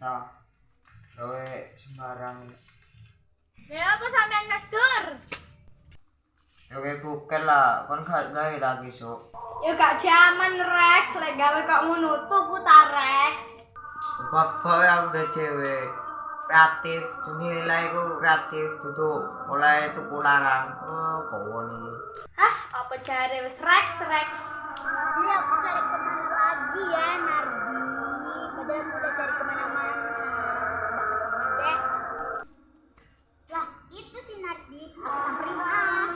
ta. Gawe sembarang wis. Ya aku sampean nasdur. Oke bukan lah, kon gak gawe lagi sok. Ya gak jaman Rex, lek gawe kok ngono tuku ta Rex. Bapak aku gak cewek kreatif, nilai ku kreatif duduk mulai tuku larang. Oh, kawan ini. Hah, apa cari wis Rex? Iya, aku cari kemana lagi ya, Nardi? Padahal aku udah cari kemana-mana. Udah kesana deh. Lah, itu si Nardi. Aku samperin ah.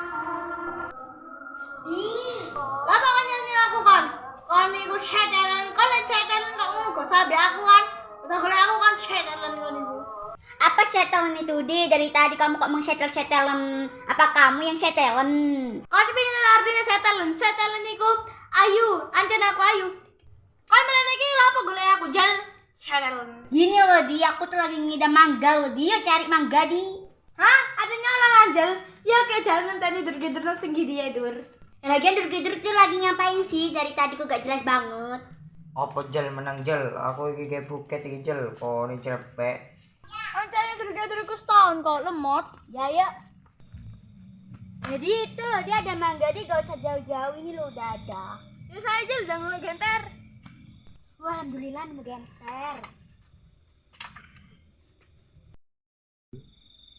Lah makanya ini aku kan. Kon niku setelan, kalau setelan kamu kok sabi aku kan. Kok golek aku kan setelan kon niku. Apa setelan itu, Di? Dari tadi kamu kok mengsetel-setelan. Apa kamu yang setelan? Kau pengen artinya setelan? Setelan niku ayu, ancen aku ayu. Kan meneh iki lha apa golek aku jal setelan. Gini loh, Di. Aku tuh lagi ngidam mangga loh, Di. Yuk cari mangga, Di. Hah? Adanya orang anjel? Ya kayak jalan tadi dur-dur tinggi dia dur. Lagian duduk-duduk tuh lagi ngapain sih? Dari tadi kok gak jelas banget. Apa jel menang jel? Aku iki ge buket iki jel, kok ini cepek. Ancanya dur-dur ku setahun kok lemot. Ya, yuk. Jadi itu loh, dia ada mangga, Di. Gak usah jauh-jauh, ini loh udah ada. Ya saya jel jangan mulai genter. Wah, alhamdulillah nemu genter.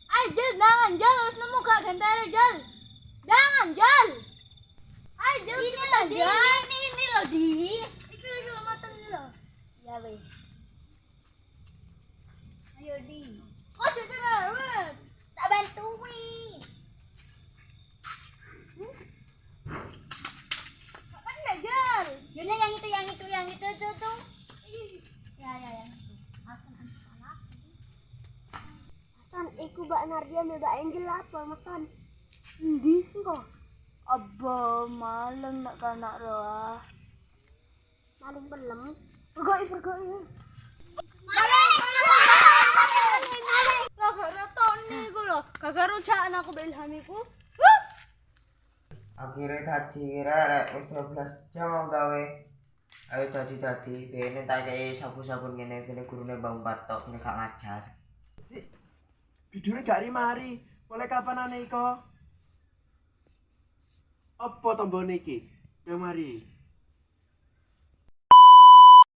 Ay jel jangan jel harus nemu gak genter jel. Jangan jel. Ay jel Ini loh, Di. Ini loh, Di. Iki lagi matang ini loh. Ya, wes. Ayo, Di. Oh jel wes. Tak bantuin. Kan enggak jel. Yuna yang itu tuh. Ya, yang itu. Hasan, iku Mbak Nardia Mbak Angel apa, Masan? Endi kok? Abah malam nak kanak roh. Maling belum. Pergoi. Lah gak toni iku lho. Gak rujakan aku Ilham iku. Akhirnya tadi kira wis 12 jam aku gawe. Ayo tadi bene tak kei sapu-sapu ngene kene gurune Bang Batok nek gak ngajar. Bidure gak rimari. Mulai kapan ane iko? Apa tombone iki? Yang mari.